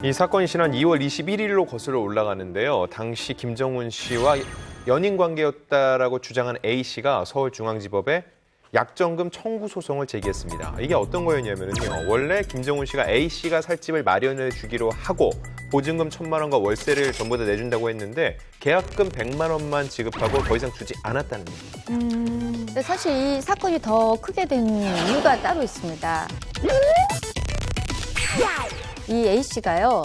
이 사건이 지난 2월 21일로 거슬러 올라가는데요. 당시 김정은 씨와 연인 관계였다라고 주장한 A 씨가 서울중앙지법에 약정금 청구 소송을 제기했습니다. 이게 어떤 거였냐면요. 원래 김정은 씨가 A 씨가 살 집을 마련해 주기로 하고 보증금 1,000만 원과 월세를 전부 다 내준다고 했는데 계약금 100만 원만 지급하고 더 이상 주지 않았다는 얘기입니다. 근데 사실 이 사건이 더 크게 된 이유가 따로 있습니다. 이 A 씨가요.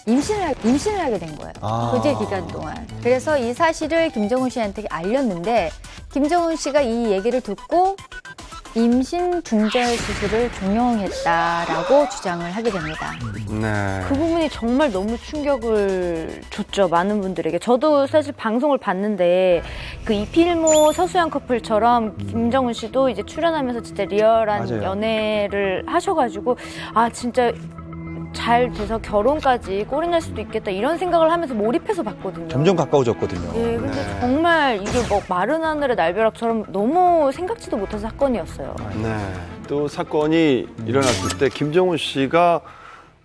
임신을 하게 된 거예요. 교제 기간 동안. 그래서 이 사실을 김정은 씨한테 알렸는데 김정은 씨가 이 얘기를 듣고 임신 중절 수술을 종용했다라고 주장을 하게 됩니다. 네. 그 부분이 정말 너무 충격을 줬죠, 많은 분들에게. 저도 사실 방송을 봤는데 그 이필모 서수연 커플처럼 김정은 씨도 이제 출연하면서 진짜 리얼한 맞아요. 연애를 하셔가지고 아 진짜 잘 돼서 결혼까지 꼴이 날 수도 있겠다 이런 생각을 하면서 몰입해서 봤거든요. 점점 가까워졌거든요. 예, 근데 네. 정말 이게 뭐 마른 하늘의 날벼락처럼 너무 생각지도 못한 사건이었어요. 네. 또 사건이 일어났을 때 김정은 씨가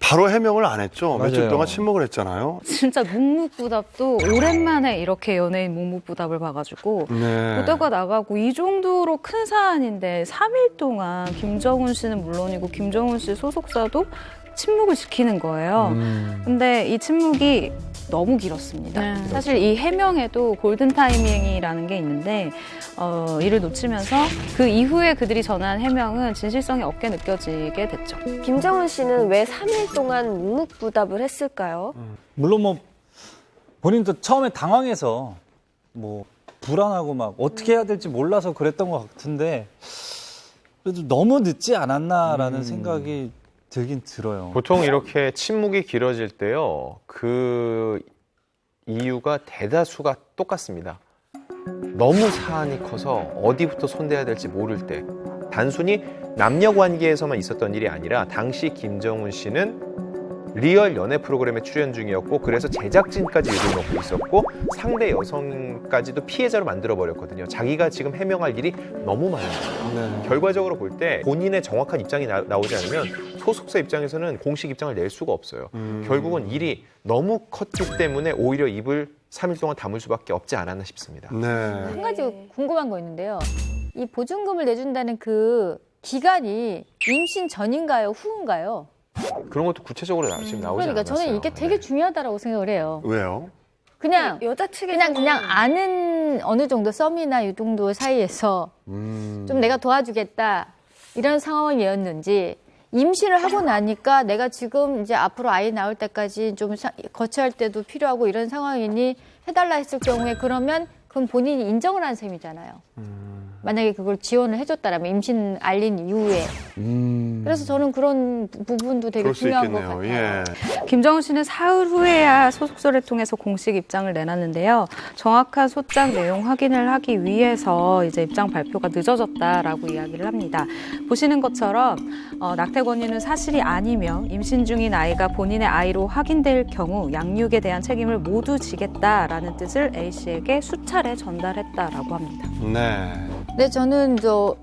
바로 해명을 안 했죠. 며칠 맞아요. 동안 침묵을 했잖아요. 진짜 묵묵부답도 오랜만에 이렇게 연예인 묵묵부답을 봐가지고 네. 무대가 나가고 이 정도로 큰 사안인데 3일 동안 김정은 씨는 물론이고 김정은 씨 소속사도 침묵을 지키는 거예요. 근데 이 침묵이 너무 길었습니다. 네. 사실 이 해명에도 골든 타이밍이라는 게 있는데 이를 놓치면서 그 이후에 그들이 전한 해명은 진실성이 없게 느껴지게 됐죠. 김정은 씨는 왜 3일 동안 묵묵부답을 했을까요? 물론 뭐 본인도 처음에 당황해서 뭐 불안하고 막 어떻게 해야 될지 몰라서 그랬던 것 같은데 그래도 너무 늦지 않았나라는 생각이 들긴 들어요. 보통 이렇게 침묵이 길어질 때요. 그 이유가 대다수가 똑같습니다. 너무 사안이 커서 어디부터 손대야 될지 모를 때. 단순히 남녀 관계에서만 있었던 일이 아니라 당시 김정은 씨는 리얼 연애 프로그램에 출연 중이었고 그래서 제작진까지 욕을 먹고 있었고 상대 여성까지도 피해자로 만들어버렸거든요. 자기가 지금 해명할 일이 너무 많은 거예요. 네. 결과적으로 볼 때 본인의 정확한 입장이 나오지 않으면 소속사 입장에서는 공식 입장을 낼 수가 없어요. 결국은 일이 너무 컸기 때문에 오히려 입을 3일 동안 다물 수밖에 없지 않았나 싶습니다. 네. 한 가지 궁금한 거 있는데요. 이 보증금을 내준다는 그 기간이 임신 전인가요? 후인가요? 그런 것도 구체적으로 지금 나오지 그러니까 않았어요. 저는 이게 되게 네. 중요하다고 생각을 해요. 왜요? 그냥 여자 측에서 그냥 아는 어느 정도 썸이나 이 정도 사이에서 좀 내가 도와주겠다 이런 상황이었는지 임신을 하고 나니까 내가 지금 이제 앞으로 아이 낳을 때까지 좀 거처할 때도 필요하고 이런 상황이니 해달라 했을 경우에 그러면 그건 본인이 인정을 한 셈이잖아요. 만약에 그걸 지원을 해줬다라면 임신 알린 이후에. 그래서 저는 그런 부분도 되게 그럴 수 중요한 것 있겠네요. 같아요. 예. 김정은 씨는 사흘 후에야 소속사를 통해서 공식 입장을 내놨는데요. 정확한 소장 내용 확인을 하기 위해서 이제 입장 발표가 늦어졌다라고 이야기를 합니다. 보시는 것처럼 낙태 권유는 사실이 아니며 임신 중인 아이가 본인의 아이로 확인될 경우 양육에 대한 책임을 모두 지겠다라는 뜻을 A 씨에게 수차례 전달했다라고 합니다. 네. 근데 저는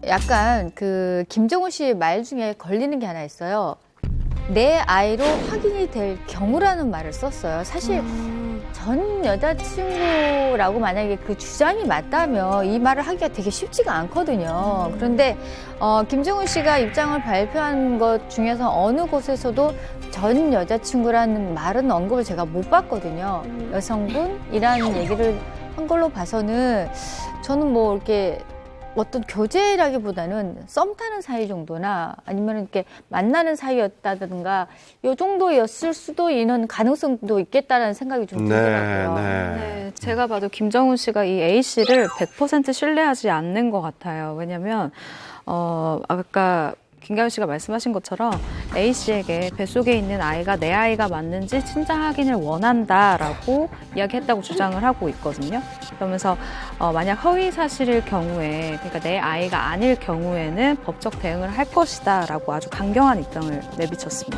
약간 그 김정은 씨 말 중에 걸리는 게 하나 있어요. 내 아이로 확인이 될 경우라는 말을 썼어요. 사실 전 여자친구라고 만약에 그 주장이 맞다면 이 말을 하기가 되게 쉽지가 않거든요. 그런데 김정은 씨가 입장을 발표한 것 중에서 어느 곳에서도 전 여자친구라는 말은 언급을 제가 못 봤거든요. 여성분이라는 얘기를 한 걸로 봐서는 저는 뭐 이렇게 어떤 교제라기보다는 썸 타는 사이 정도나 아니면 이렇게 만나는 사이였다든가 이 정도였을 수도 있는 가능성도 있겠다라는 생각이 좀 들더라고요. 네, 제가 봐도 김정은 씨가 이 A 씨를 100% 신뢰하지 않는 것 같아요. 왜냐면 아까 김가연 씨가 말씀하신 것처럼 A 씨에게 뱃속에 있는 아이가 내 아이가 맞는지 친자 확인을 원한다라고 이야기했다고 주장을 하고 있거든요. 그러면서 만약 허위 사실일 경우에, 그러니까 내 아이가 아닐 경우에는 법적 대응을 할 것이다라고 아주 강경한 입장을 내비쳤습니다.